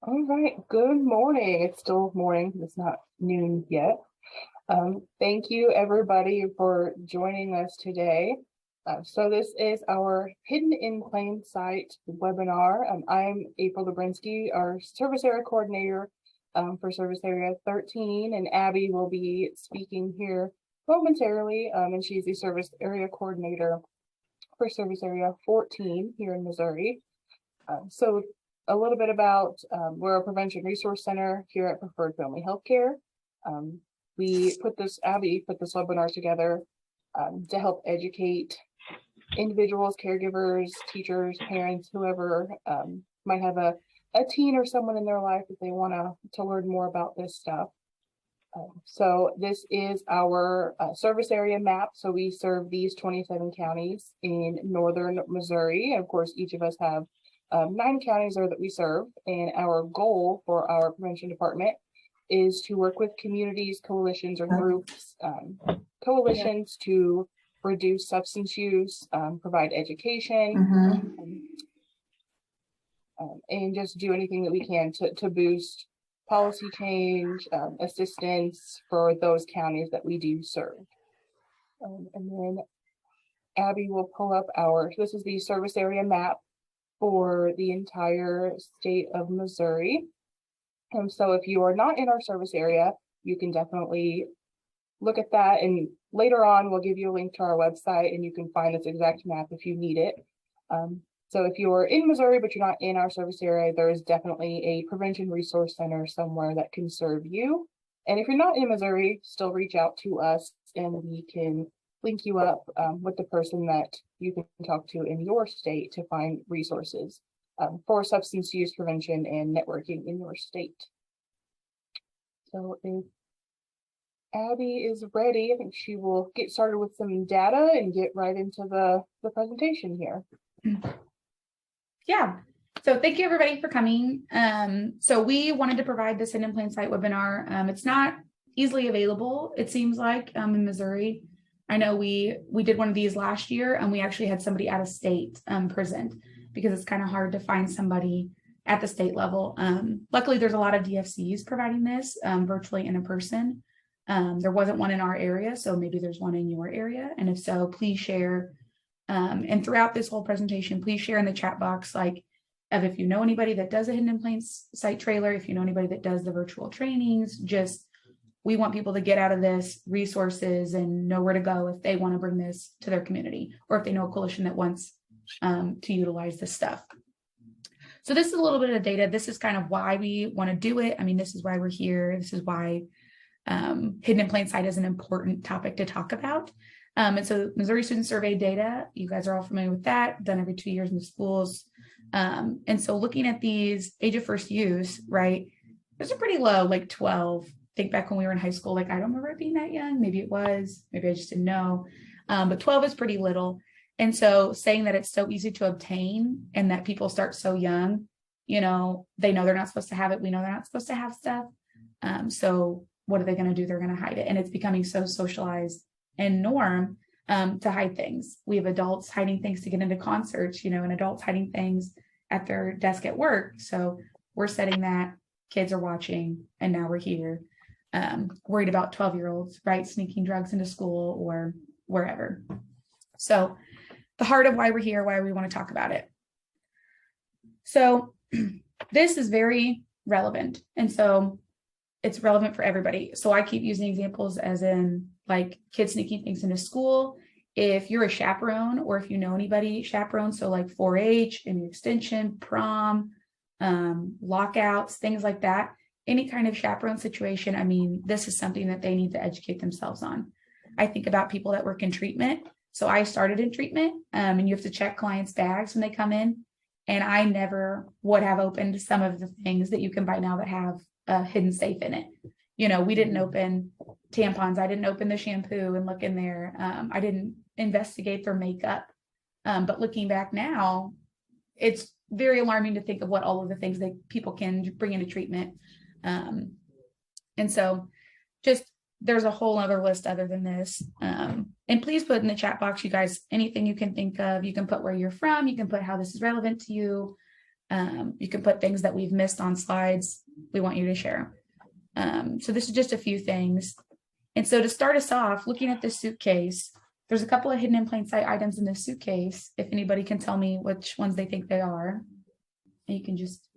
All right, good morning. It's still morning, it's not noon yet. Thank you everybody for joining us today. So this is our Hidden in Plain Sight webinar. I'm April Dobrinsky, our service area coordinator for service area 13, and Abby will be speaking here momentarily, and she's the service area coordinator for service area 14 here in Missouri. So a little bit about we're a prevention resource center here at Preferred Family Healthcare. Abby put this webinar together to help educate individuals, caregivers, teachers, parents, whoever might have a teen or someone in their life that they want to learn more about this stuff. So this is our service area map. So we serve these 27 counties in northern Missouri. And of course, each of us have 9 counties there that we serve. And our goal for our prevention department is to work with communities, coalitions, or groups, to reduce substance use, provide education, and just do anything that we can to boost policy change, assistance for those counties that we do serve. And then Abby will pull up this is the service area map for the entire state of Missouri. And so if you are not in our service area, you can definitely look at that. And later on, we'll give you a link to our website and you can find this exact map if you need it. So if you're in Missouri, but you're not in our service area, there is definitely a prevention resource center somewhere that can serve you. And if you're not in Missouri, still reach out to us and we can link you up with the person that you can talk to in your state to find resources for substance use prevention and networking in your state. So if Abby is ready, I think she will get started with some data and get right into the presentation here. Yeah, so thank you everybody for coming. So we wanted to provide this Hidden in Plain Sight webinar. It's not easily available, it seems like, in Missouri. I know we did one of these last year and we actually had somebody out of state present because it's kind of hard to find somebody at the state level. Luckily, there's a lot of DFCs providing this virtually and in person. There wasn't one in our area, so maybe there's one in your area. And if so, please share. And throughout this whole presentation, please share in the chat box, if you know anybody that does a Hidden in Plain Sight trailer, if you know anybody that does the virtual trainings, we want people to get out of this resources and know where to go if they want to bring this to their community, or if they know a coalition that wants to utilize this stuff. So this is a little bit of data. This is kind of why we want to do it. I mean, this is why we're here. This is why Hidden in Plain Sight is an important topic to talk about. And so Missouri Student Survey data, you guys are all familiar with that, done every 2 years in the schools. And so looking at these age of first use, right, those are pretty low, like 12. Think back when we were in high school, I don't remember it being that young. Maybe it was, maybe I just didn't know. But 12 is pretty little. And so saying that it's so easy to obtain and that people start so young, they know they're not supposed to have it. We know they're not supposed to have stuff. So what are they going to do? They're going to hide it. And it's becoming so socialized and norm to hide things. We have adults hiding things to get into concerts, and adults hiding things at their desk at work. So we're setting that, kids are watching, and now we're here, worried about 12-year-olds, right, sneaking drugs into school or wherever. So the heart of why we're here, why we want to talk about it. So this is very relevant. And so it's relevant for everybody. So I keep using examples as in kids sneaking things into school. If you're a chaperone or if you know anybody chaperone, so 4-H, any extension, prom, lockouts, things like that, any kind of chaperone situation, I mean, this is something that they need to educate themselves on. I think about people that work in treatment. So I started in treatment and you have to check clients' bags when they come in. And I never would have opened some of the things that you can buy now that have a hidden safe in it. We didn't open tampons. I didn't open the shampoo and look in there. I didn't investigate their makeup. But looking back now, it's very alarming to think of what all of the things that people can bring into treatment. And so there's a whole other list other than this. And please put in the chat box, you guys, anything you can think of. You can put where you're from. You can put how this is relevant to you. You can put things that we've missed on slides we want you to share. So this is just a few things. And so to start us off, looking at this suitcase, there's a couple of hidden in plain sight items in this suitcase. If anybody can tell me which ones they think they are, and you can just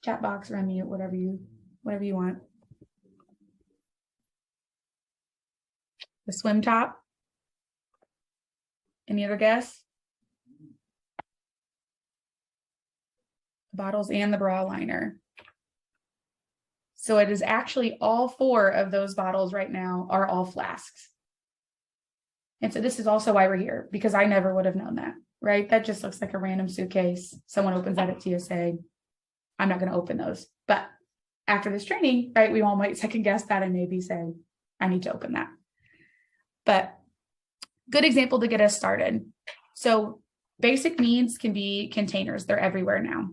chat box or unmute, whatever you want. The swim top. Any other guess? The bottles and the bra liner. So it is actually all 4 of those bottles right now are all flasks. And so this is also why we're here, because I never would have known that, right? That just looks like a random suitcase. Someone opens that at TSA. I'm not going to open those. But after this training, right, we all might second guess that and maybe say, I need to open that. But good example to get us started. So basic needs can be containers. They're everywhere now.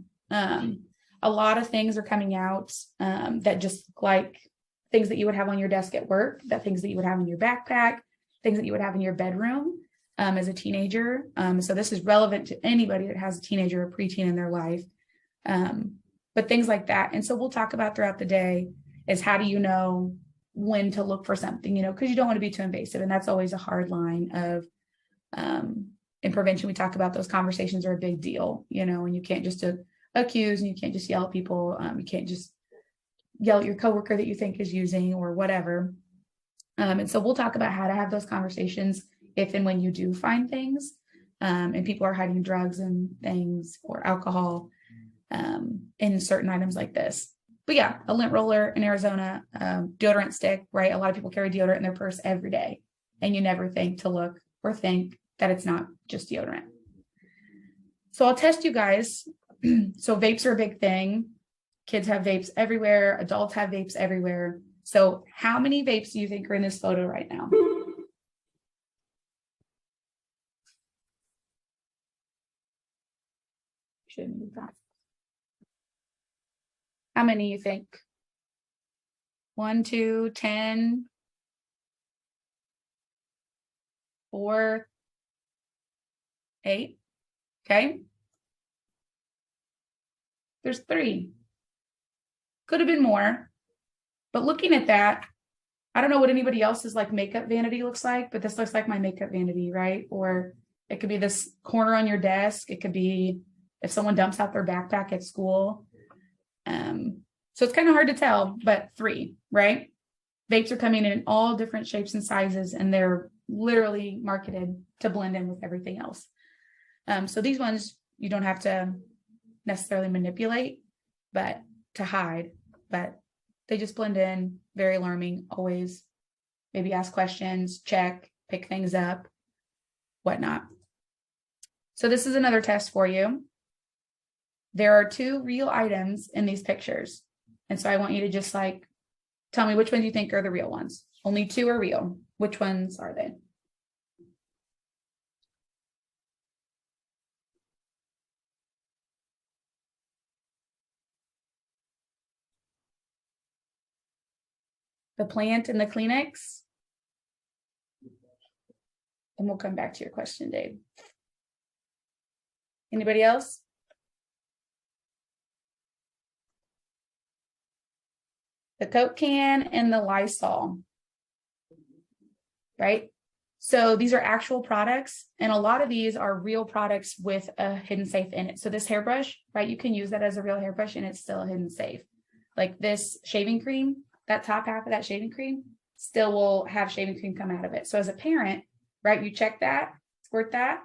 A lot of things are coming out that just like things that you would have on your desk at work, that things that you would have in your backpack, things that you would have in your bedroom as a teenager. So this is relevant to anybody that has a teenager or preteen in their life. But things like that. And so we'll talk about throughout the day is how do you know when to look for something, because you don't want to be too invasive. And that's always a hard line of, in prevention, we talk about those conversations are a big deal, and you can't just accuse and you can't just yell at people. You can't just yell at your coworker that you think is using or whatever. And so we'll talk about how to have those conversations if and when you do find things and people are hiding drugs and things or alcohol in certain items like this. But yeah, a lint roller in Arizona, deodorant stick, right? A lot of people carry deodorant in their purse every day, and you never think to look or think that it's not just deodorant. So I'll test you guys. So vapes are a big thing. Kids have vapes everywhere. Adults have vapes everywhere. So how many vapes do you think are in this photo right now? Shouldn't move that. How many you think? 1, 2, 10, 4, 8. Okay. There's 3. Could have been more. But looking at that, I don't know what anybody else's like makeup vanity looks like, but this looks like my makeup vanity, right? Or it could be this corner on your desk. It could be if someone dumps out their backpack at school. So it's kind of hard to tell, but 3, right? Vapes are coming in all different shapes and sizes, and they're literally marketed to blend in with everything else. So these ones you don't have to necessarily manipulate, but to hide, but they just blend in, very alarming, always maybe ask questions, check, pick things up, whatnot. So this is another test for you. There are 2 real items in these pictures. And so I want you to just tell me which ones you think are the real ones. Only 2 are real. Which ones are they? The plant and the Kleenex? And we'll come back to your question, Dave. Anybody else? The Coke can and the Lysol, right? So these are actual products, and a lot of these are real products with a hidden safe in it. So this hairbrush, right, you can use that as a real hairbrush and it's still a hidden safe. Like this shaving cream, that top half of that shaving cream still will have shaving cream come out of it. So as a parent, right, you check that, squirt that,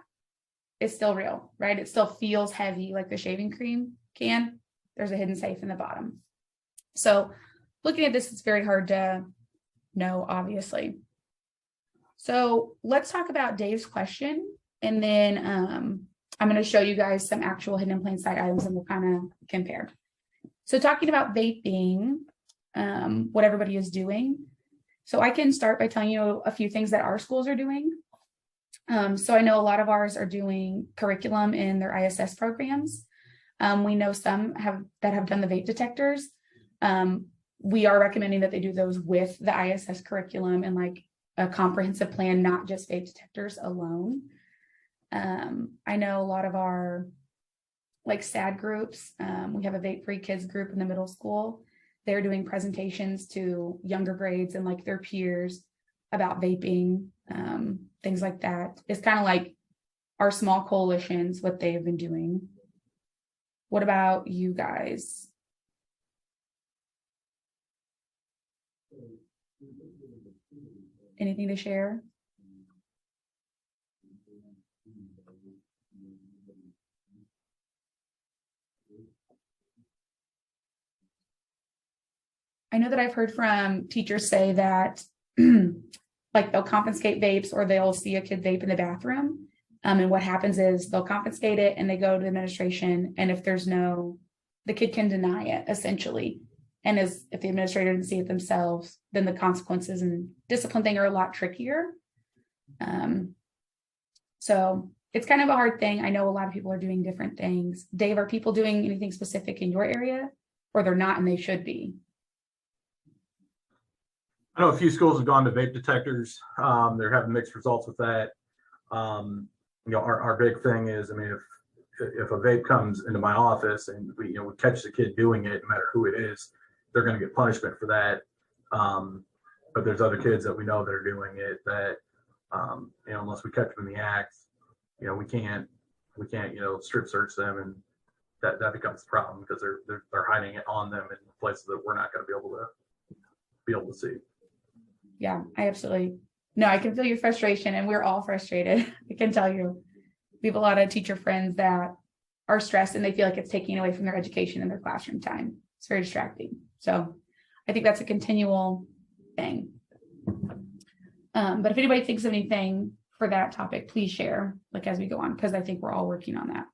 it's still real, right? It still feels heavy like the shaving cream can. There's a hidden safe in the bottom. So looking at this, it's very hard to know, obviously. So let's talk about Dave's question, and then I'm going to show you guys some actual hidden in plain sight items, and we'll kind of compare. So talking about vaping, what everybody is doing. So I can start by telling you a few things that our schools are doing. So I know a lot of ours are doing curriculum in their ISS programs. We know some that have done the vape detectors. We are recommending that they do those with the ISS curriculum and like a comprehensive plan, not just vape detectors alone. I know a lot of our like SAD groups. We have a vape-free kids group in the middle school. They're doing presentations to younger grades and like their peers about vaping, things like that. It's kind of like our small coalitions, what they've been doing. What about you guys? Anything to share? I know that I've heard from teachers say that like they'll confiscate vapes or they'll see a kid vape in the bathroom. And what happens is they'll confiscate it and they go to the administration. And if there's the kid can deny it essentially. And if the administrator didn't see it themselves, then the consequences and discipline thing are a lot trickier. So it's kind of a hard thing. I know a lot of people are doing different things. Dave, are people doing anything specific in your area, or they're not and they should be? I know a few schools have gone to vape detectors. They're having mixed results with that. Our big thing is, I mean, if a vape comes into my office and we catch the kid doing it, no matter who it is, they're going to get punishment for that. But there's other kids that we know that are doing it that, unless we catch them in the act, we can't, strip search them, and that becomes the problem because they're hiding it on them in places that we're not going to be able to see. Yeah, I can feel your frustration, and we're all frustrated. I can tell you, we have a lot of teacher friends that are stressed and they feel like it's taking away from their education and their classroom time. It's very distracting. So I think that's a continual thing. But if anybody thinks of anything for that topic, please share like as we go on, because I think we're all working on that.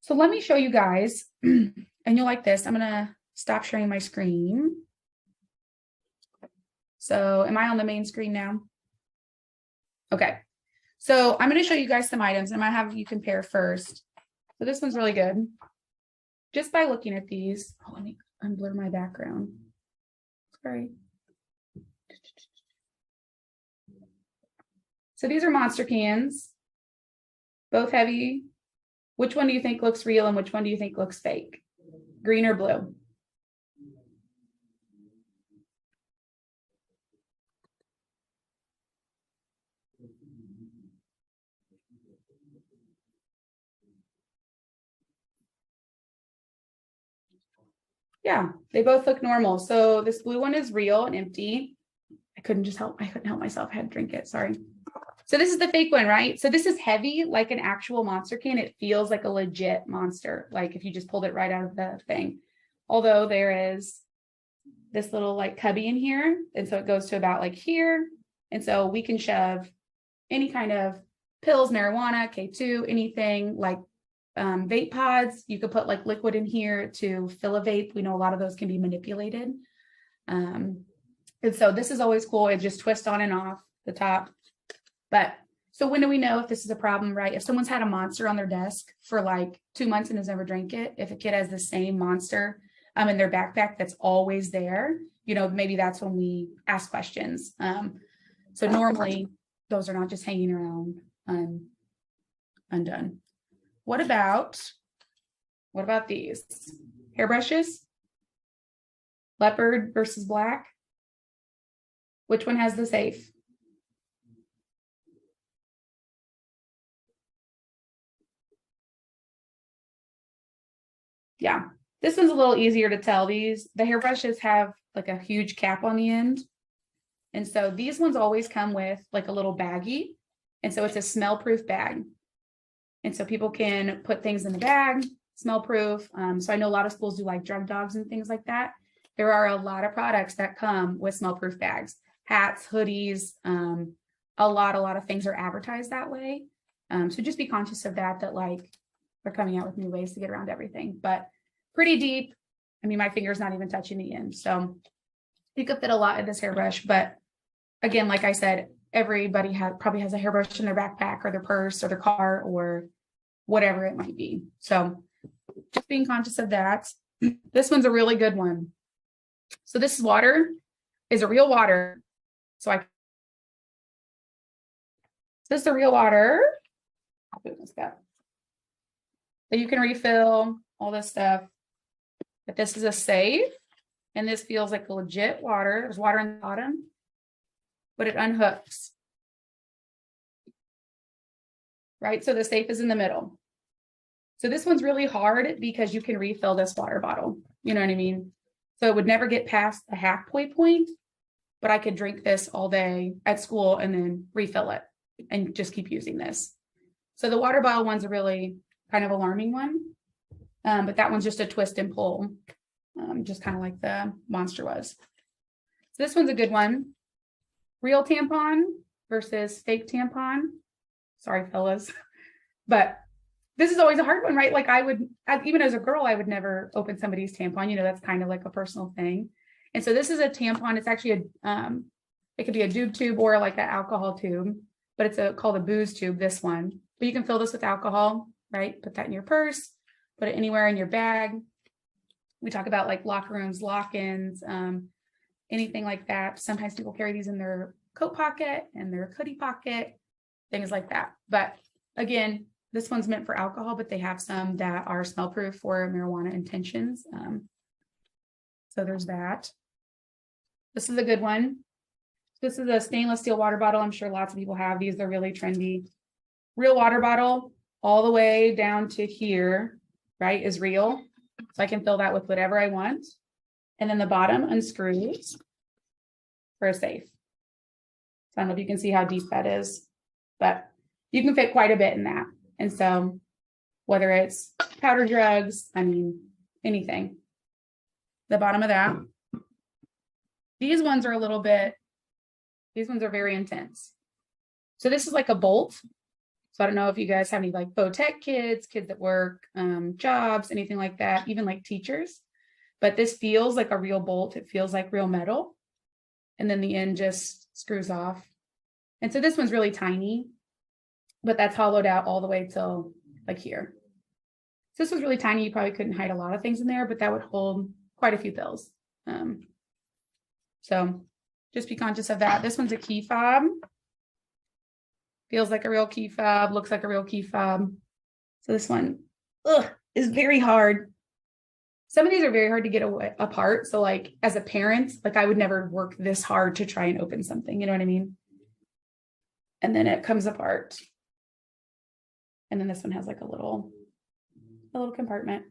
So let me show you guys, and you'll like this. I'm going to stop sharing my screen. So am I on the main screen now? Okay. So I'm going to show you guys some items. I'm going to have you compare first. So this one's really good. Just by looking at these, let me unblur my background. Sorry. So these are monster cans, both heavy. Which one do you think looks real and which one do you think looks fake? Green or blue? Yeah, they both look normal. So this blue one is real and empty. I couldn't help myself. I had to drink it. Sorry. So this is the fake one, right? So this is heavy, like an actual monster can. It feels like a legit monster, like if you just pulled it right out of the thing. Although there is this little like cubby in here. And so it goes to about like here. And so we can shove any kind of pills, marijuana, K2, anything like vape pods. You could put like liquid in here to fill a vape. We know a lot of those can be manipulated. And so this is always cool. It just twists on and off the top. But so when do we know if this is a problem, right? If someone's had a monster on their desk for like 2 months and has never drank it, if a kid has the same monster in their backpack that's always there, maybe that's when we ask questions. So normally those are not just hanging around undone. What about these hairbrushes? Leopard versus black. Which one has the safe? Yeah, this one's a little easier to tell. The hairbrushes have like a huge cap on the end. And so these ones always come with like a little baggie. And so it's a smell proof bag. And so people can put things in the bag, smell proof. So I know a lot of schools do like drug dogs and things like that. There are a lot of products that come with smell proof bags, hats, hoodies. A lot of things are advertised that way. So just be conscious of that like they're coming out with new ways to get around everything, but pretty deep. I mean, my finger's not even touching the end. So you could fit a lot in this hairbrush, but again, like I said, everybody probably has a hairbrush in their backpack or their purse or their car or whatever it might be. So just being conscious of that. This one's a really good one. So this water is a real water. This is the real water. So you can refill all this stuff, but this is a safe, and this feels like legit water. There's water in the bottom, but it unhooks. Right, so the safe is in the middle. So this one's really hard because you can refill this water bottle. You know what I mean? So it would never get past the halfway point, but I could drink this all day at school and then refill it and just keep using this. So the water bottle one's a really kind of alarming one, but that one's just a twist and pull, just kind of like the Monster was. So this one's a good one. Real tampon versus fake tampon. Sorry, fellas, but this is always a hard one, right? Like even as a girl, I would never open somebody's tampon. You know, that's kind of like a personal thing. And so this is a tampon. It's actually it could be a doob tube or like an alcohol tube, but it's called a booze tube, this one. But you can fill this with alcohol, right? Put that in your purse, put it anywhere in your bag. We talk about like locker rooms, lock-ins, anything like that. Sometimes people carry these in their coat pocket and their hoodie pocket, things like that. But again, this one's meant for alcohol, but they have some that are smell proof for marijuana intentions. So there's that. This is a good one. This is a stainless steel water bottle. I'm sure lots of people have these. They're really trendy. Real water bottle all the way down to here, right, is real. So I can fill that with whatever I want. And then the bottom unscrews for a safe. So I don't know if you can see how deep that is, but you can fit quite a bit in that. And so whether it's powder drugs, I mean, anything. The bottom of that. These ones are these ones are very intense. So this is like a bolt. So I don't know if you guys have any like tech kids at work, jobs, anything like that, even like teachers. But this feels like a real bolt. It feels like real metal. And then the end just screws off. And so this one's really tiny, but that's hollowed out all the way till like here. So this was really tiny. You probably couldn't hide a lot of things in there, but that would hold quite a few pills. So just be conscious of that. This one's a key fob. Feels like a real key fob, looks like a real key fob. So this one is very hard. Some of these are very hard to get apart. So like as a parent, like I would never work this hard to try and open something, you know what I mean? And then it comes apart. And then this one has like a little compartment.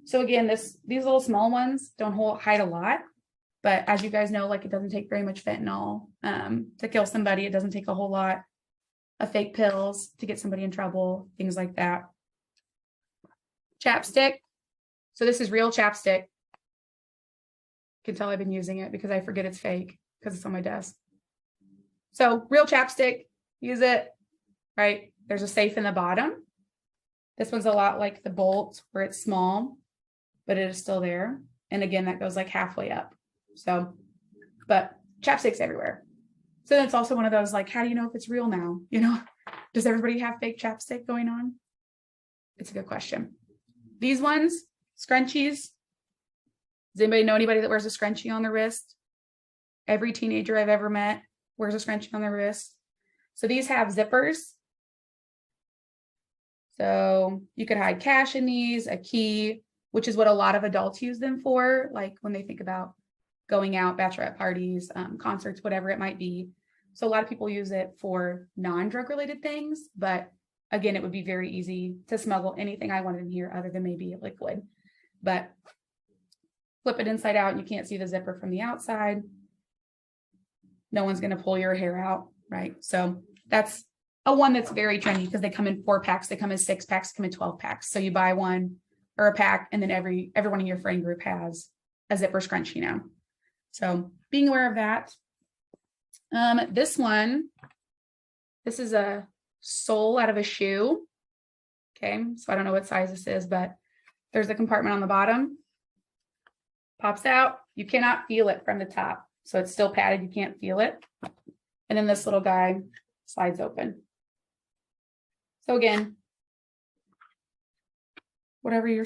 So again, these little small ones don't hide a lot, but as you guys know, like it doesn't take very much fentanyl to kill somebody. It doesn't take a whole lot of fake pills to get somebody in trouble, things like that. Chapstick. So this is real chapstick. You can tell I've been using it because I forget it's fake because it's on my desk. So real chapstick, use it, right? There's a safe in the bottom. This one's a lot like the bolt where it's small, but it is still there. And again, that goes like halfway up. So, but chapstick's everywhere. So it's also one of those, like, how do you know if it's real now? You know, does everybody have fake chapstick going on? It's a good question. These ones, scrunchies. Does anybody know anybody that wears a scrunchie on their wrist? Every teenager I've ever met wears a scrunchie on their wrist. So these have zippers. So you could hide cash in these, a key, which is what a lot of adults use them for, like when they think about going out, bachelorette parties, concerts, whatever it might be. So a lot of people use it for non-drug related things, but again, it would be very easy to smuggle anything I wanted in here other than maybe a liquid. But flip it inside out and you can't see the zipper from the outside. No one's going to pull your hair out, right? So that's a one that's very trendy because they come in 4-packs, they come in 6-packs, come in 12-packs. So you buy one or a pack and then everyone in your friend group has a zipper scrunchie now. So being aware of that. This is a sole out of a shoe. Okay, so I don't know what size this is, but there's a compartment on the bottom. Pops out. You cannot feel it from the top. So it's still padded. You can't feel it. And then this little guy slides open. So again, whatever you're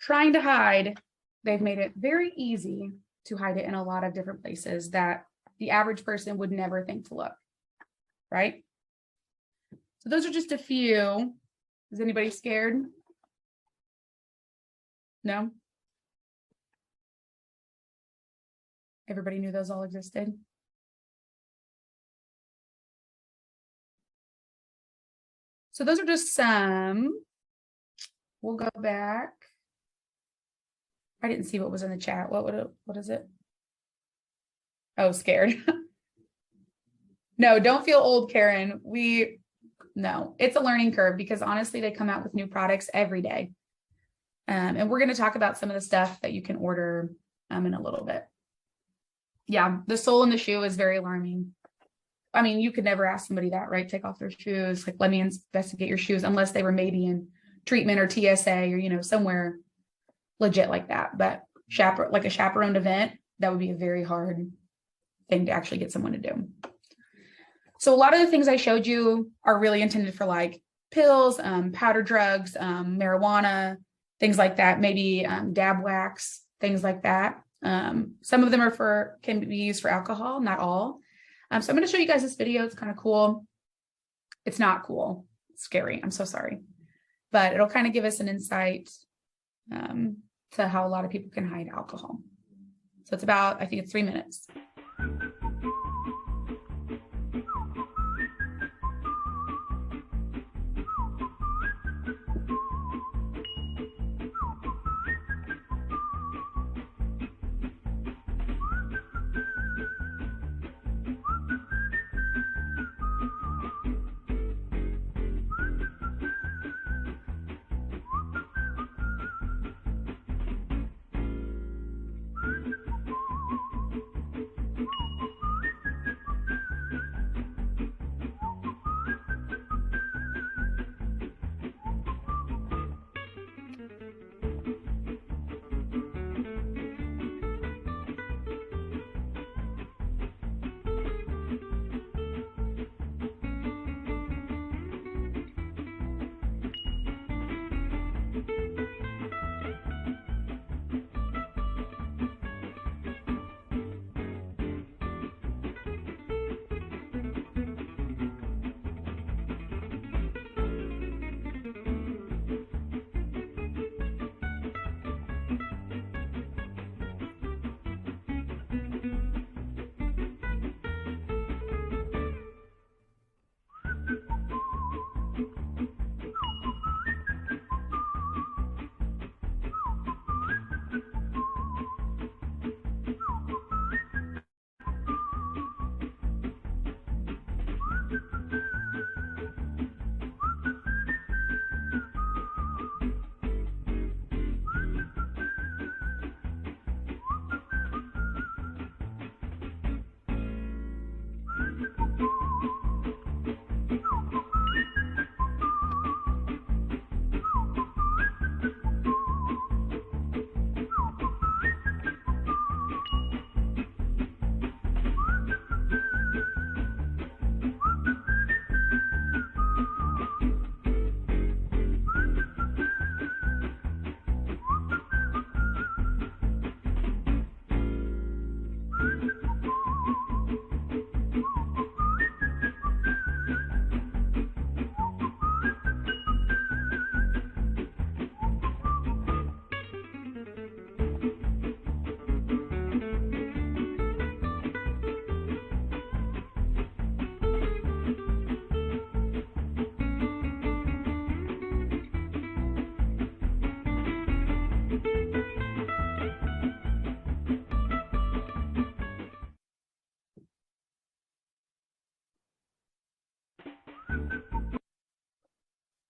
trying to hide, they've made it very easy to hide it in a lot of different places that the average person would never think to look, right? So those are just a few. Is anybody scared? No? Everybody knew those all existed? So those are just some. We'll go back. I didn't see what was in the chat. What is it? Oh, scared. No, don't feel old, Karen. No, it's a learning curve because honestly, they come out with new products every day. And we're going to talk about some of the stuff that you can order in a little bit. Yeah, the sole in the shoe is very alarming. I mean, you could never ask somebody that, right? Take off their shoes. Like, let me investigate your shoes, unless they were maybe in treatment or TSA or, you know, somewhere legit like that. But like a chaperoned event, that would be a very hard thing to actually get someone to do. So a lot of the things I showed you are really intended for like pills, powder drugs, marijuana, things like that, maybe dab wax, things like that. Some of them can be used for alcohol, not all. So I'm going to show you guys this video. It's kind of cool. It's not cool. It's scary. I'm so sorry. But it'll kind of give us an insight to how a lot of people can hide alcohol. So it's about, I think it's 3 minutes.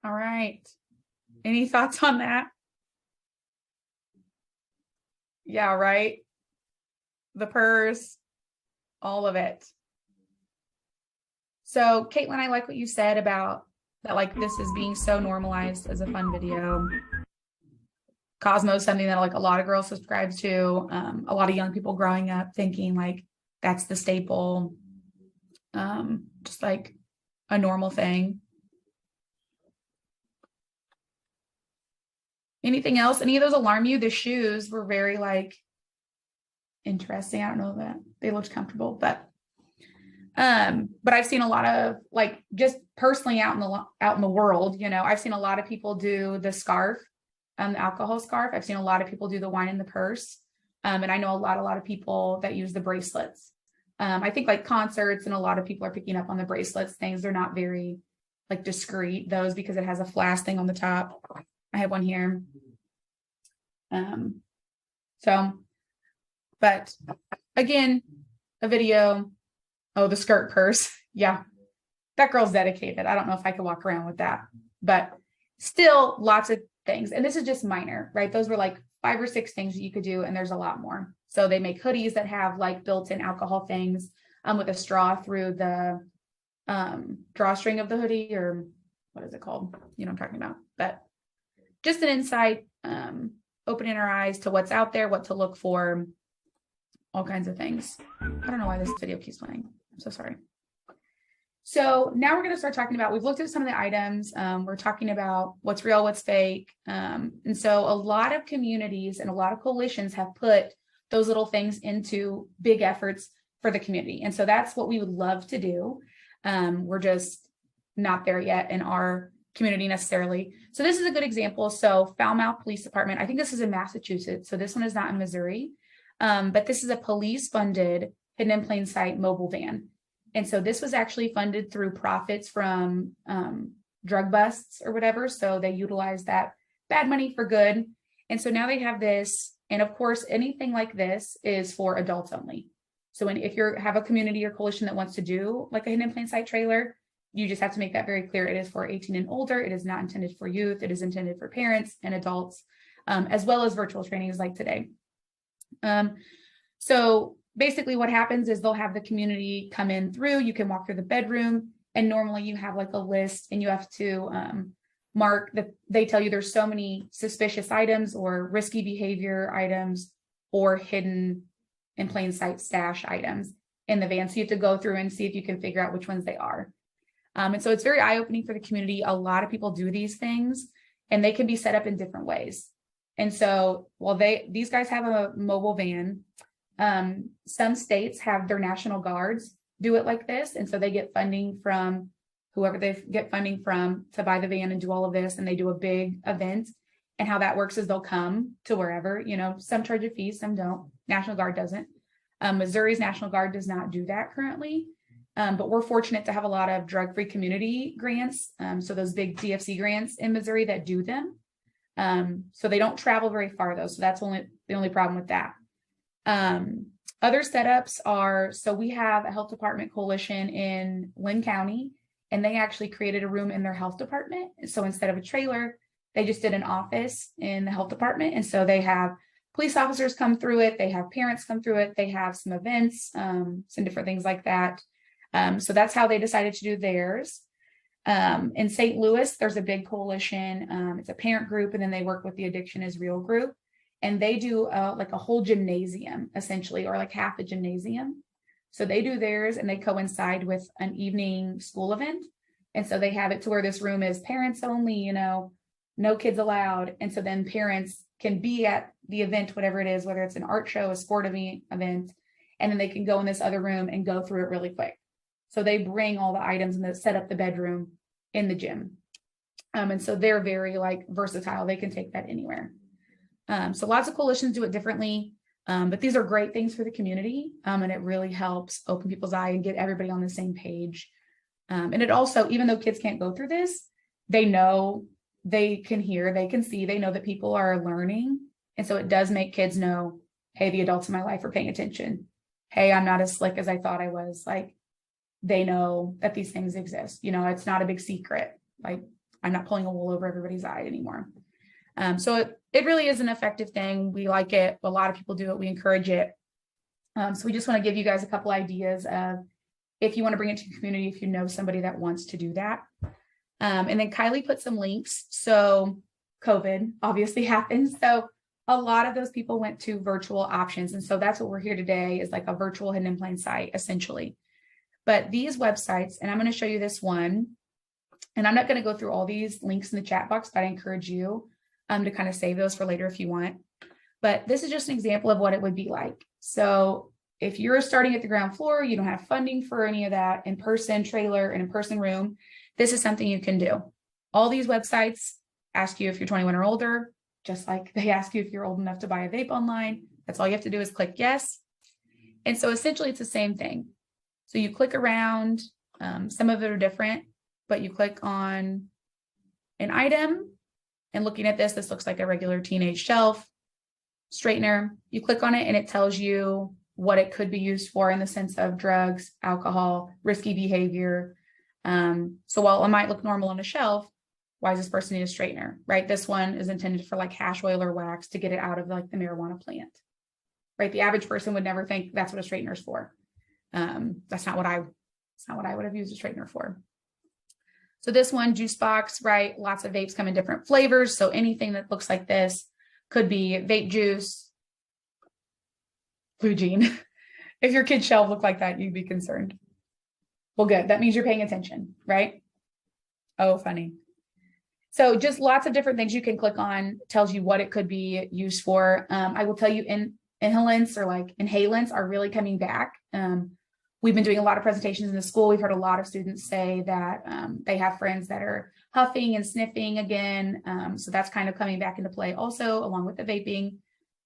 All right. Any thoughts on that? Yeah, right. The purrs, all of it. So Caitlin, I like what you said about that, like this is being so normalized as a fun video. Cosmo is something that like a lot of girls subscribe to. A lot of young people growing up thinking like that's the staple, just like a normal thing. Anything else? Any of those alarm you? The shoes were very like interesting. I don't know that they looked comfortable, but I've seen a lot of like just personally out in the world, you know, I've seen a lot of people do the scarf the alcohol scarf. I've seen a lot of people do the wine in the purse. And I know a lot of people that use the bracelets. I think like concerts and a lot of people are picking up on the bracelets things. They're not very like discreet, those, because it has a flash thing on the top. I have one here. But again, a video. Oh, the skirt purse. Yeah, that girl's dedicated. I don't know if I could walk around with that, but still lots of things. And this is just minor, right? Those were like 5 or 6 things that you could do. And there's a lot more. So they make hoodies that have like built-in alcohol things with a straw through the drawstring of the hoodie, or what is it called? You know what I'm talking about. But just an insight, opening our eyes to what's out there, what to look for, all kinds of things. I don't know why this video keeps playing. I'm so sorry. So now we're going to start talking about, we've looked at some of the items. We're talking about what's real, what's fake. And so a lot of communities and a lot of coalitions have put those little things into big efforts for the community. And so that's what we would love to do. We're just not there yet in our community necessarily. So this is a good example. So Falmouth Police Department, I think this is in Massachusetts. So this one is not in Missouri, but this is a police funded hidden in plain sight mobile van. And so this was actually funded through profits from drug busts or whatever. So they utilized that bad money for good. And so now they have this. And of course, anything like this is for adults only. So if you have a community or coalition that wants to do like a hidden in plain sight trailer, you just have to make that very clear. It is for 18 and older. It is not intended for youth. It is intended for parents and adults, as well as virtual trainings like today. So basically what happens is they'll have the community come in through, you can walk through the bedroom, and normally you have like a list and you have to mark that they tell you there's so many suspicious items or risky behavior items or hidden in plain sight stash items in the van. So you have to go through and see if you can figure out which ones they are. And so it's very eye-opening for the community. A lot of people do these things and they can be set up in different ways. And so while these guys have a mobile van, some states have their National Guards do it like this. And so they get funding from whoever they get funding from to buy the van and do all of this. And they do a big event. And how that works is they'll come to wherever, some charge a fee, some don't. National Guard doesn't. Missouri's National Guard does not do that currently. But we're fortunate to have a lot of drug-free community grants. So those big DFC grants in Missouri that do them. So they don't travel very far though. So that's the only problem with that. Other setups are, so we have a health department coalition in Lynn County, and they actually created a room in their health department. So instead of a trailer, they just did an office in the health department. And so they have police officers come through it. They have parents come through it. They have some events, some different things like that. So that's how they decided to do theirs. In St. Louis, there's a big coalition. It's a parent group, and then they work with the Addiction is Real group. And they do like a whole gymnasium, essentially, or like half a gymnasium. So they do theirs, and they coincide with an evening school event. And so they have it to where this room is parents only, no kids allowed. And so then parents can be at the event, whatever it is, whether it's an art show, a sport event, and then they can go in this other room and go through it really quick. So they bring all the items and they set up the bedroom in the gym. And so they're very like versatile. They can take that anywhere. So lots of coalitions do it differently, but these are great things for the community. And it really helps open people's eye and get everybody on the same page. And it also, even though kids can't go through this, they know, they can hear, they can see, they know that people are learning. And so it does make kids know, hey, the adults in my life are paying attention. Hey, I'm not as slick as I thought I was. Like, they know that these things exist. It's not a big secret. Like, I'm not pulling a wool over everybody's eye anymore. So it really is an effective thing. We like it. A lot of people do it. We encourage it. So we just want to give you guys a couple ideas of if you want to bring it to your community, if you know somebody that wants to do that. And then Kylie put some links. So COVID obviously happened. So a lot of those people went to virtual options. And so that's what we're here today, is like a virtual hidden in plain sight, essentially. But these websites, and I'm going to show you this one, and I'm not going to go through all these links in the chat box, but I encourage you to kind of save those for later if you want. But this is just an example of what it would be like. So if you're starting at the ground floor, you don't have funding for any of that in-person trailer and in-person room, this is something you can do. All these websites ask you if you're 21 or older, just like they ask you if you're old enough to buy a vape online. That's all you have to do is click yes. And so essentially it's the same thing. So you click around, some of it are different, but you click on an item, and looking at this looks like a regular teenage shelf straightener. You click on it and it tells you what it could be used for in the sense of drugs, alcohol, risky behavior. So while it might look normal on a shelf, why does this person need a straightener, right? This one is intended for like hash oil or wax to get it out of like the marijuana plant, right? The average person would never think that's what a straightener is for. That's not what I would have used a straightener for. So this one, juice box, right? Lots of vapes come in different flavors. So anything that looks like this could be vape juice, Blue Jean. If your kid's shelf looked like that, you'd be concerned. Well, good. That means you're paying attention, right? Oh, funny. So just lots of different things you can click on, tells you what it could be used for. I will tell you inhalants or like inhalants are really coming back. We've been doing a lot of presentations in the school. We've heard a lot of students say that they have friends that are huffing and sniffing again. So that's kind of coming back into play also, along with the vaping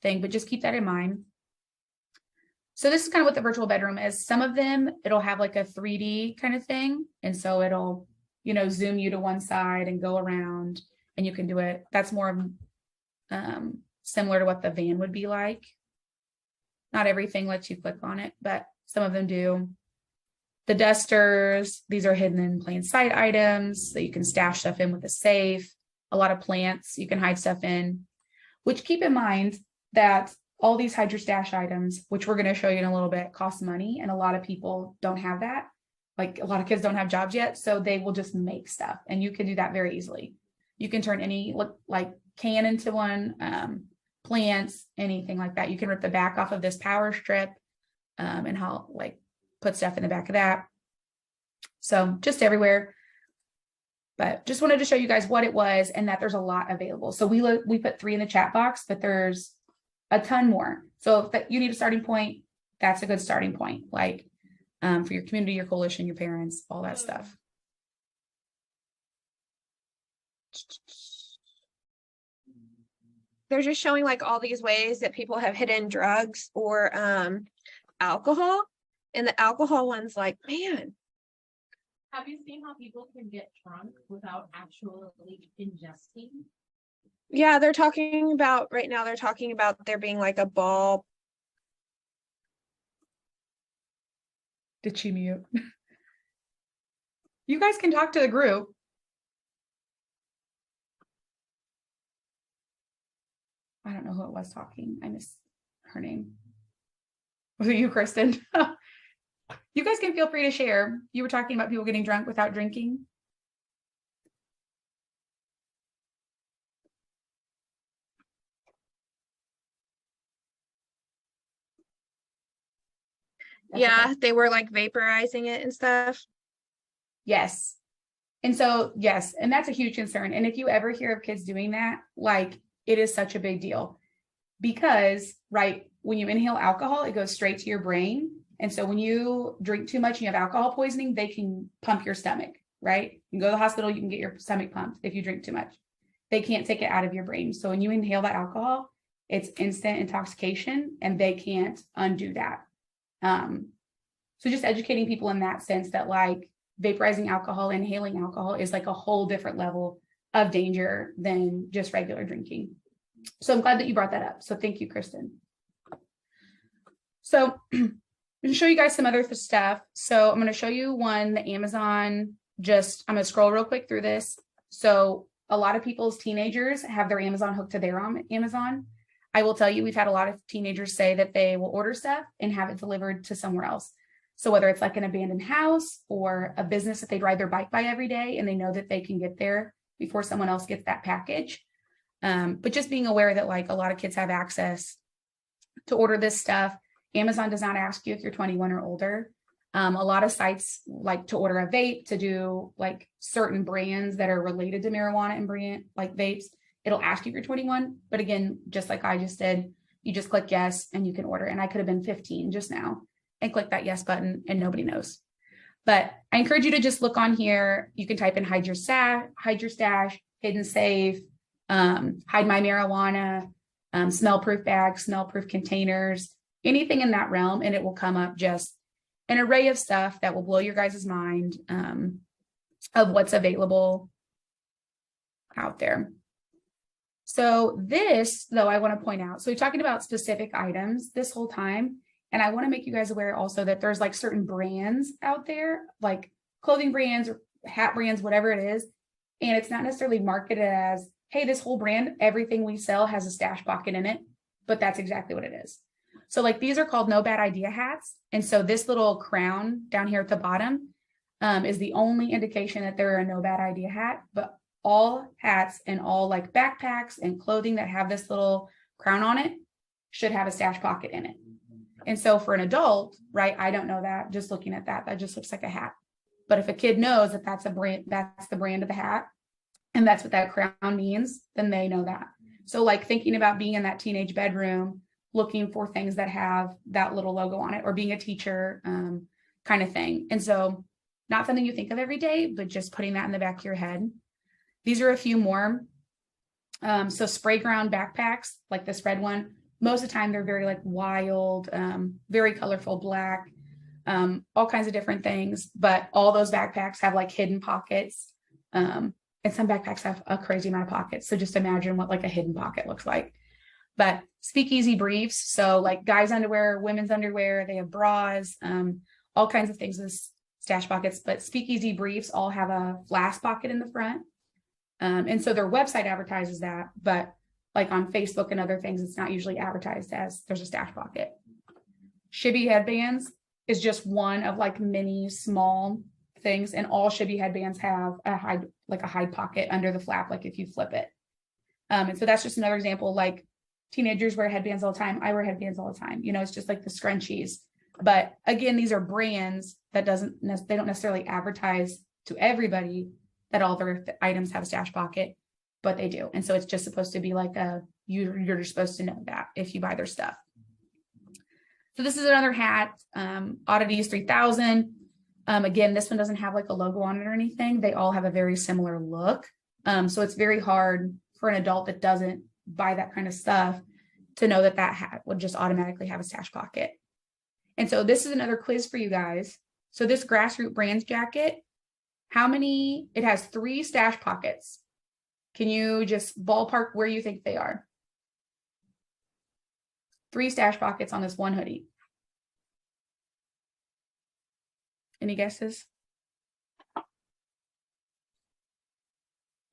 thing, but just keep that in mind. So this is kind of what the virtual bedroom is. Some of them, it'll have like a 3D kind of thing. And so it'll, you know, zoom you to one side and go around, and you can do it. That's more similar to what the van would be like. Not everything lets you click on it, but some of them do. The dusters, these are hidden in plain sight items that you can stash stuff in with a safe. A lot of plants you can hide stuff in, which keep in mind that all these hide your stash items, which we're going to show you in a little bit, cost money. And a lot of people don't have that. Like a lot of kids don't have jobs yet, so they will just make stuff, and you can do that very easily. You can turn any like can into one, plants, anything like that. You can rip the back off of this power strip and how like put stuff in the back of that. So just everywhere. But just wanted to show you guys what it was and that there's a lot available. So we put 3 in the chat box, but there's a ton more. So if you need a starting point, that's a good starting point. Like for your community, your coalition, your parents, all that stuff. They're just showing like all these ways that people have hidden drugs or alcohol. And the alcohol one's like, man. Have you seen how people can get drunk without actually ingesting? Yeah, they're talking about right now, they're talking about there being like a ball. Did she mute? You guys can talk to the group. I don't know who it was talking. I missed her name. Was it you, Kristen? You guys can feel free to share. You were talking about people getting drunk without drinking. Yeah, okay. they were like vaporizing it and stuff. Yes. And so, yes, and that's a huge concern. And if you ever hear of kids doing that, like it is such a big deal because, right, when you inhale alcohol, it goes straight to your brain. And so when you drink too much and you have alcohol poisoning, they can pump your stomach, right? You can go to the hospital, you can get your stomach pumped if you drink too much. They can't take it out of your brain. So when you inhale that alcohol, it's instant intoxication and they can't undo that. So just educating people in that sense that like vaporizing alcohol, inhaling alcohol is like a whole different level of danger than just regular drinking. So I'm glad that you brought that up. So thank you, Kristen. So I'm going to show you guys some other stuff. So I'm going to show you one, the Amazon, I'm going to scroll real quick through this. So a lot of people's teenagers have their Amazon hooked to their Amazon. I will tell you, we've had a lot of teenagers say that they will order stuff and have it delivered to somewhere else. So whether it's like an abandoned house or a business that they ride their bike by every day and they know that they can get there before someone else gets that package. But just being aware that like a lot of kids have access to order this stuff. Amazon does not ask you if you're 21 or older. A lot of sites like to order a vape, to do like certain brands that are related to marijuana and brand like vapes. It'll ask you if you're 21, but again, just like I just did, you just click yes and you can order. And I could have been 15 just now and click that yes button and nobody knows. But I encourage you to just look on here. You can type in hide your stash, hidden safe, hide my marijuana, smell-proof bags, smell-proof containers, anything in that realm, and it will come up just an array of stuff that will blow your guys' mind of what's available out there. So this, though, I want to point out, so we're talking about specific items this whole time, and I want to make you guys aware also that there's like certain brands out there, like clothing brands or hat brands, whatever it is, and it's not necessarily marketed as, hey, this whole brand, everything we sell has a stash pocket in it, but that's exactly what it is. So like these are called no bad idea hats. And so this little crown down here at the bottom is the only indication that they're a no bad idea hat, but all hats and all like backpacks and clothing that have this little crown on it should have a stash pocket in it. And so for an adult, right, I don't know that, just looking at that, that just looks like a hat. But if a kid knows that that's a brand, that's the brand of the hat, and that's what that crown means, then they know that. So like thinking about being in that teenage bedroom, looking for things that have that little logo on it, or being a teacher kind of thing. And so not something you think of every day, but just putting that in the back of your head. These are a few more. So spray ground backpacks, like this red one, most of the time they're very like wild, very colorful, black, all kinds of different things. But all those backpacks have like hidden pockets. And some backpacks have a crazy amount of pockets. So just imagine what like a hidden pocket looks like. But speakeasy briefs, so like guys' underwear, women's underwear, they have bras, all kinds of things with stash pockets. But speakeasy briefs all have a flask pocket in the front. And so their website advertises that, but like on Facebook and other things, it's not usually advertised as there's a stash pocket. Shibby headbands is just one of like many small things, and all shibby headbands have a hide pocket under the flap, like if you flip it. And so that's just another example. Like teenagers wear headbands all the time. I wear headbands all the time. You know, it's just like the scrunchies. But again, these are brands that they don't necessarily advertise to everybody that all their items have a stash pocket, but they do. And so it's just supposed to be like you're just supposed to know that if you buy their stuff. So this is another hat, Oddities 3000. Again, this one doesn't have like a logo on it or anything. They all have a very similar look. So it's very hard for an adult that doesn't buy that kind of stuff to know that that hat would just automatically have a stash pocket. And so this is another quiz for you guys. So this Grassroots Brands jacket, it has 3 stash pockets. Can you just ballpark where you think they are? 3 stash pockets on this one hoodie. Any guesses?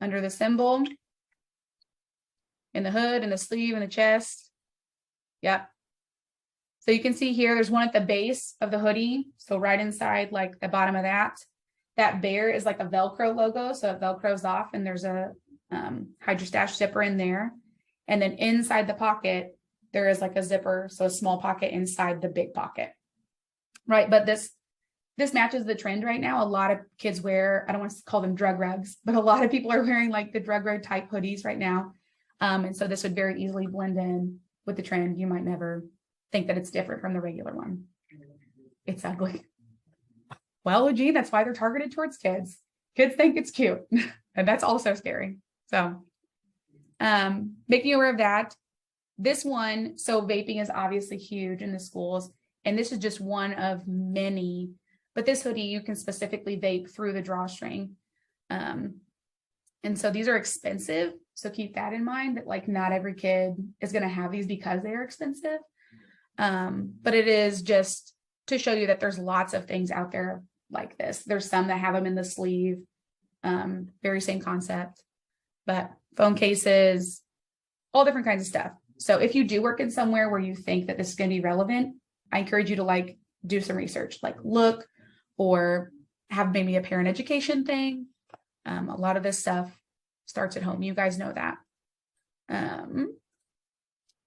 Under the symbol, in the hood, in the sleeve, in the chest. Yep. So you can see here, there's one at the base of the hoodie. So right inside, like the bottom of that bear is like a Velcro logo. So it Velcros off, and there's a Hydro Stash zipper in there. And then inside the pocket, there is like a zipper. So a small pocket inside the big pocket. Right. But this matches the trend right now. A lot of kids wear, I don't want to call them drug rugs, but a lot of people are wearing like the drug rug type hoodies right now. And so this would very easily blend in with the trend. You might never think that it's different from the regular one. It's ugly. Well, Eugene, that's why they're targeted towards kids. Kids think it's cute, and that's also scary. So making you aware of that. This one, so vaping is obviously huge in the schools, and this is just one of many. But this hoodie, you can specifically vape through the drawstring. And so these are expensive. So keep that in mind, that like not every kid is going to have these because they are expensive. But it is just to show you that there's lots of things out there like this. There's some that have them in the sleeve, very same concept, but phone cases, all different kinds of stuff. So if you do work in somewhere where you think that this is going to be relevant, I encourage you to like do some research, like look, or have maybe a parent education thing. A lot of this stuff starts at home. You guys know that.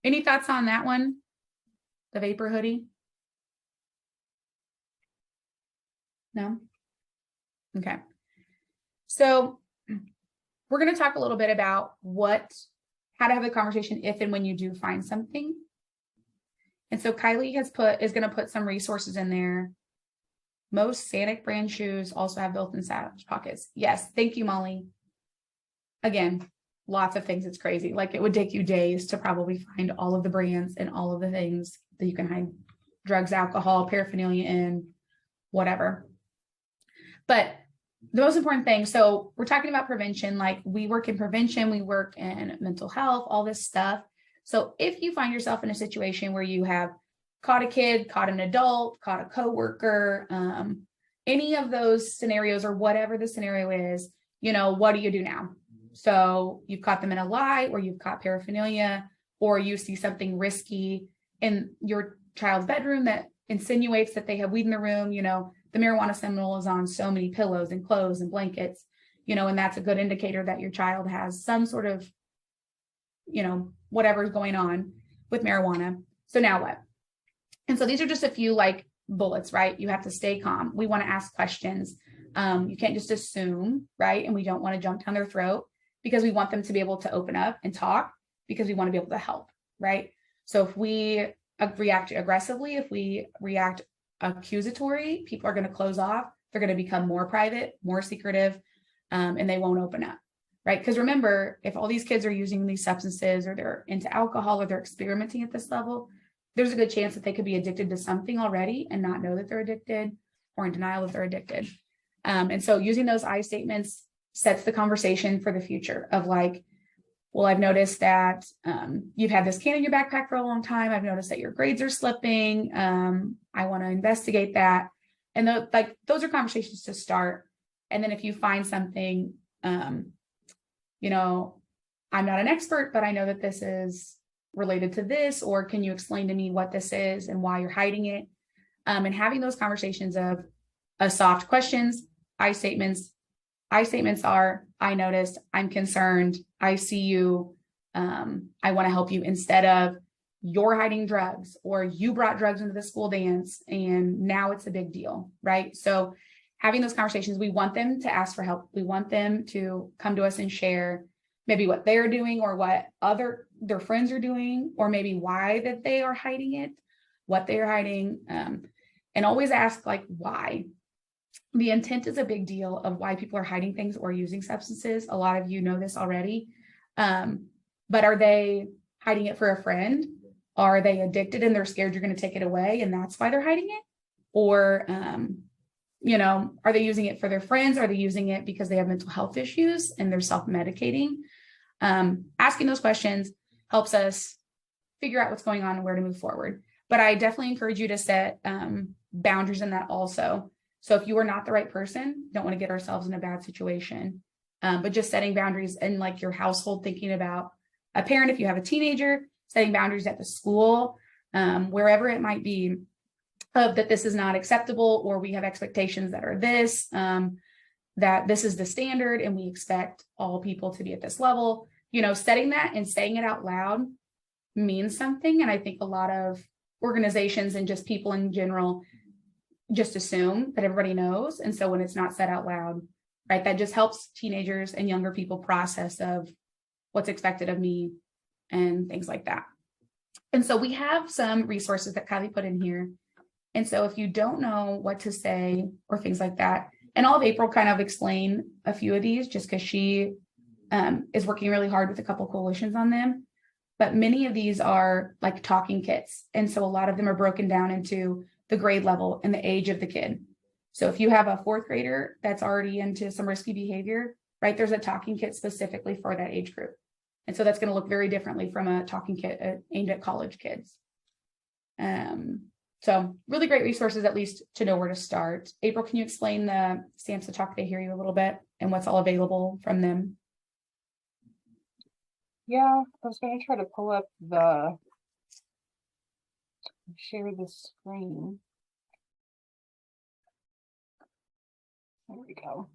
Any thoughts on that one? The vapor hoodie? No? Okay. So we're going to talk a little bit about how to have the conversation if and when you do find something. And so Kylie is going to put some resources in there. Most Sanic brand shoes also have built-in stash pockets. Yes, thank you, Molly. Again, lots of things. It's crazy. Like it would take you days to probably find all of the brands and all of the things that you can hide drugs, alcohol, paraphernalia in, whatever. But the most important thing, so we're talking about prevention, like we work in prevention, we work in mental health, all this stuff. So if you find yourself in a situation where you have caught a kid, caught an adult, caught a coworker, any of those scenarios or whatever the scenario is, you know, what do you do now? So you've caught them in a lie, or you've caught paraphernalia, or you see something risky in your child's bedroom that insinuates that they have weed in the room. You know, the marijuana symbol is on so many pillows and clothes and blankets, you know, and that's a good indicator that your child has some sort of, you know, whatever's going on with marijuana. So now what? And so these are just a few like bullets, right? You have to stay calm. We want to ask questions. You can't just assume, right? And we don't want to jump down their throat, because we want them to be able to open up and talk, because we want to be able to help, right? So if we react aggressively, if we react accusatory, people are going to close off. They're going to become more private, more secretive, and they won't open up, right? Because remember, if all these kids are using these substances, or they're into alcohol, or they're experimenting at this level, there's a good chance that they could be addicted to something already and not know that they're addicted, or in denial that they're addicted. And so using those I statements sets the conversation for the future of like, well, I've noticed that you've had this can in your backpack for a long time. I've noticed that your grades are slipping. I want to investigate that. And those are conversations to start. And then if you find something, you know, I'm not an expert, but I know that this is related to this, or can you explain to me what this is and why you're hiding it? And having those conversations of soft questions, I statements. I statements are, I noticed, I'm concerned, I see you, I want to help you, instead of you're hiding drugs, or you brought drugs into the school dance and now it's a big deal, right? So having those conversations, we want them to ask for help. We want them to come to us and share maybe what they're doing, or what their friends are doing, or maybe why that they are hiding it, what they are hiding, and always ask like why. The intent is a big deal of why people are hiding things or using substances. A lot of you know this already, but are they hiding it for a friend? Are they addicted and they're scared you're going to take it away, and that's why they're hiding it? Or, you know, are they using it for their friends? Are they using it because they have mental health issues and they're self-medicating? Asking those questions helps us figure out what's going on and where to move forward. But I definitely encourage you to set boundaries in that also. So if you are not the right person, don't want to get ourselves in a bad situation, but just setting boundaries in like your household, thinking about a parent, if you have a teenager, setting boundaries at the school, wherever it might be, of that this is not acceptable, or we have expectations that are this, that this is the standard and we expect all people to be at this level. You know, setting that and saying it out loud means something. And I think a lot of organizations and just people in general just assume that everybody knows. And so when it's not said out loud, right, that just helps teenagers and younger people process of what's expected of me and things like that. And so we have some resources that Kylie put in here. And so if you don't know what to say or things like that, and all of April kind of explain a few of these just because she is working really hard with a couple coalitions on them. But many of these are like talking kits. And so a lot of them are broken down into the grade level and the age of the kid. So if you have a fourth grader that's already into some risky behavior, right, there's a talking kit specifically for that age group. And so that's going to look very differently from a talking kit aimed at college kids. So really great resources, at least to know where to start. April, can you explain the Stamps to Talk They Hear You a little bit and what's all available from them? Yeah, I was going to try to pull up share the screen. There we go.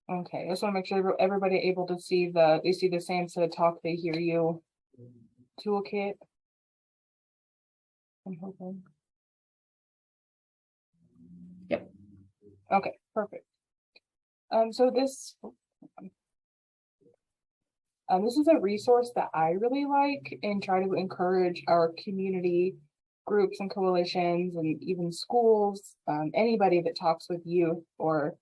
Okay, I just want to make sure everybody able to see the Stamps to Talk They Hear You toolkit. I'm hoping. Yep. Okay, perfect. So this is a resource that I really like and try to encourage our community groups and coalitions and even schools, anybody that talks with youth or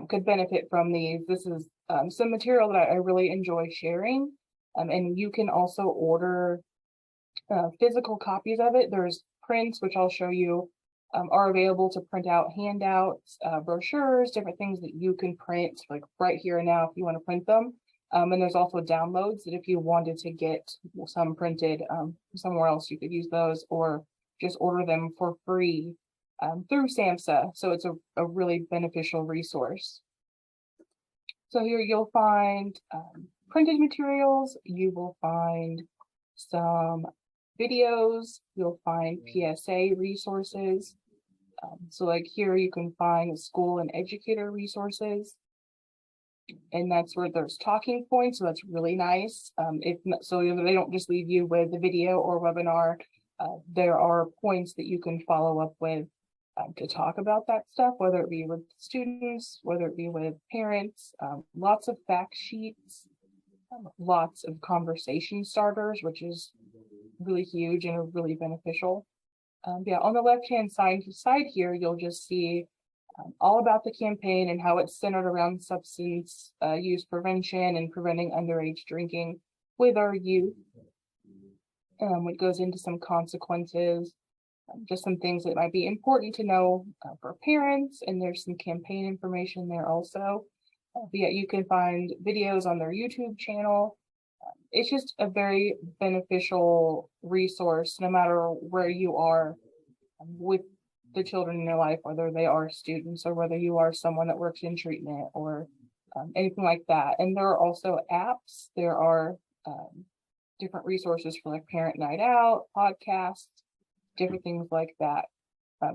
could benefit from these. This is some material that I really enjoy sharing. And you can also order physical copies of it. There's prints, which I'll show you, are available to print out handouts, brochures, different things that you can print like right here and now if you want to print them. And there's also downloads that if you wanted to get some printed somewhere else, you could use those or just order them for free through SAMHSA. So it's a really beneficial resource. So here you'll find printed materials, you will find some videos, you'll find PSA resources. So like here you can find school and educator resources. And that's where there's talking points, so that's really nice. So they don't just leave you with the video or webinar. There are points that you can follow up with to talk about that stuff, whether it be with students, whether it be with parents, lots of fact sheets, lots of conversation starters, which is really huge and really beneficial. Yeah, on the left-hand side here, you'll just see all about the campaign and how it's centered around substance use prevention and preventing underage drinking with our youth. It goes into some consequences, just some things that might be important to know for parents, and there's some campaign information there also. But yeah, you can find videos on their YouTube channel. It's just a very beneficial resource, no matter where you are with the children in your life, whether they are students or whether you are someone that works in treatment or anything like that. And there are also apps. There are different resources for like parent night out, podcasts, different things like that.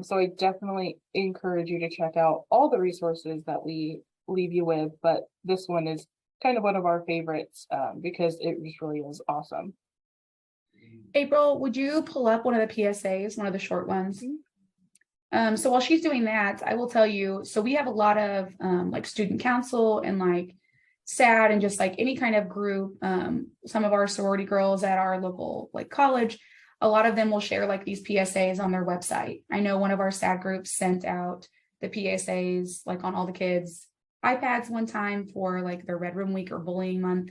So I definitely encourage you to check out all the resources that we leave you with, but this one is kind of one of our favorites because it just really is awesome. April, would you pull up one of the PSAs, one of the short ones? So while she's doing that, I will tell you, so we have a lot of like student council and like SAD and just like any kind of group, some of our sorority girls at our local like college, a lot of them will share like these PSAs on their website. I know one of our SAD groups sent out the PSAs like on all the kids' iPads one time for like their Red Room Week or bullying month,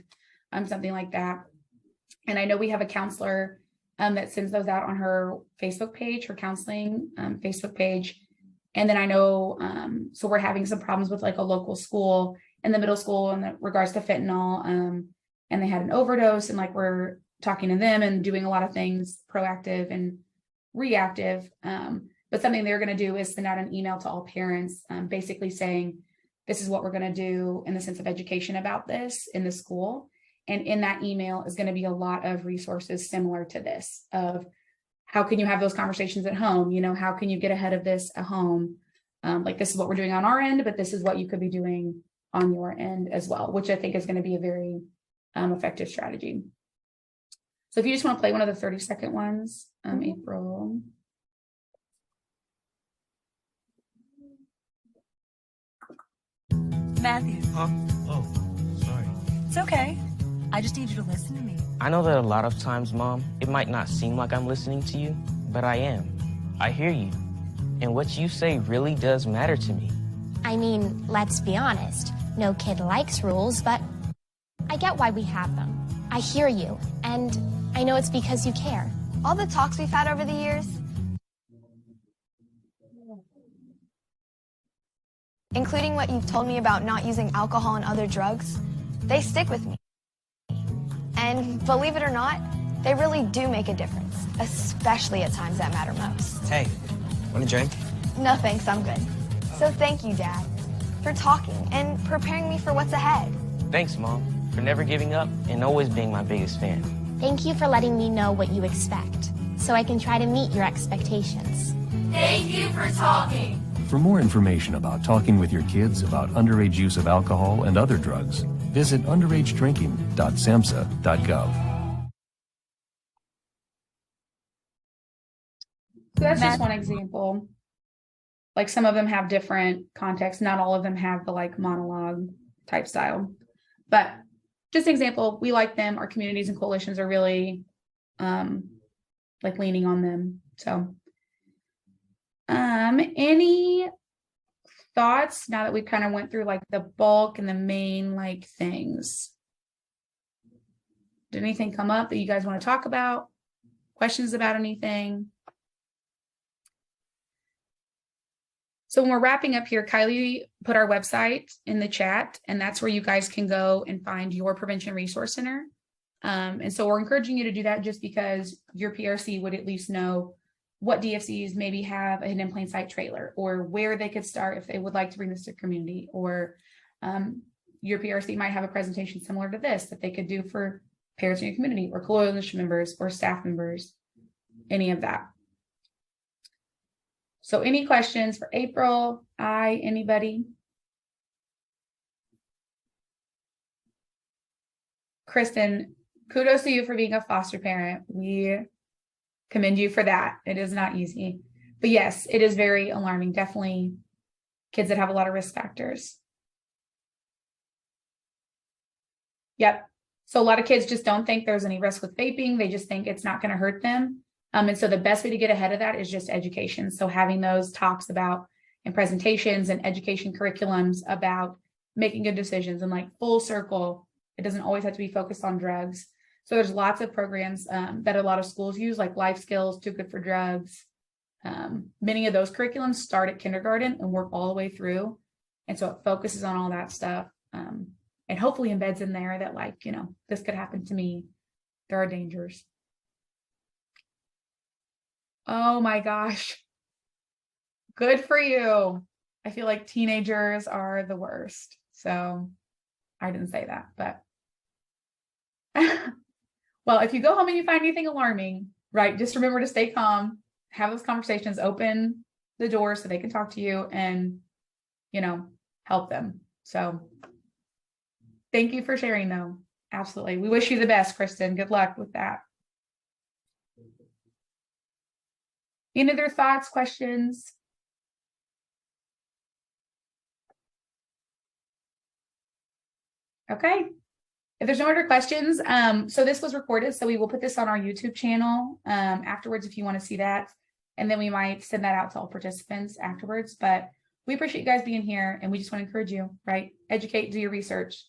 something like that. And I know we have a counselor that sends those out on her Facebook page, her counseling Facebook page. And then I know, so we're having some problems with like a local school in the middle school in regards to fentanyl. And they had an overdose, and like we're talking to them and doing a lot of things proactive and reactive. But something they're going to do is send out an email to all parents, basically saying, this is what we're going to do in the sense of education about this in the school. And in that email is going to be a lot of resources similar to this of how can you have those conversations at home? You know, how can you get ahead of this at home? Like this is what we're doing on our end, but this is what you could be doing on your end as well, which I think is going to be a very effective strategy. So if you just want to play one of the 30-second ones, April. Matthew. Huh? Oh, sorry. It's okay. I just need you to listen to me. I know that a lot of times, Mom, it might not seem like I'm listening to you, but I am. I hear you. And what you say really does matter to me. I mean, let's be honest. No kid likes rules, but I get why we have them. I hear you, and I know it's because you care. All the talks we've had over the years, including what you've told me about not using alcohol and other drugs, they stick with me. And believe it or not, they really do make a difference, especially at times that matter most. Hey, want a drink? No thanks, I'm good. So thank you, Dad, for talking and preparing me for what's ahead. Thanks, Mom, for never giving up and always being my biggest fan. Thank you for letting me know what you expect, so I can try to meet your expectations. Thank you for talking. For more information about talking with your kids about underage use of alcohol and other drugs, visit underagedrinking.samhsa.gov. So that's just one example. Like some of them have different contexts. Not all of them have the like monologue type style, but just an example, we like them. Our communities and coalitions are really like leaning on them. So Any thoughts now that we kind of went through like the bulk and the main like things? Did anything come up that you guys want to talk about? Questions about anything? So when we're wrapping up here, Kylie put our website in the chat, and that's where you guys can go and find your prevention resource center. And so we're encouraging you to do that just because your PRC would at least know what DFCs maybe have a hidden in plain sight trailer, or where they could start if they would like to bring this to community, or your PRC might have a presentation similar to this that they could do for parents in your community, or coalition members, or staff members, any of that. So any questions for April? Anybody? Kristen, kudos to you for being a foster parent. We commend you for that. It is not easy. But yes, it is very alarming. Definitely kids that have a lot of risk factors. Yep. So a lot of kids just don't think there's any risk with vaping. They just think it's not going to hurt them. And so the best way to get ahead of that is just education. So having those talks about and presentations and education curriculums about making good decisions and like full circle. It doesn't always have to be focused on drugs. So there's lots of programs that a lot of schools use, like life skills, too good for drugs. Many of those curriculums start at kindergarten and work all the way through. And so it focuses on all that stuff. And hopefully embeds in there that, like, you know, this could happen to me. There are dangers. Oh my gosh. Good for you. I feel like teenagers are the worst. So I didn't say that, but well, if you go home and you find anything alarming, right, just remember to stay calm, have those conversations, open the door so they can talk to you and, you know, help them. So thank you for sharing though. Absolutely. We wish you the best, Kristen. Good luck with that. Any other thoughts, questions? Okay. If there's no other questions, so this was recorded, so we will put this on our YouTube channel afterwards if you want to see that. And then we might send that out to all participants afterwards. But we appreciate you guys being here, and we just want to encourage you, right? Educate, do your research.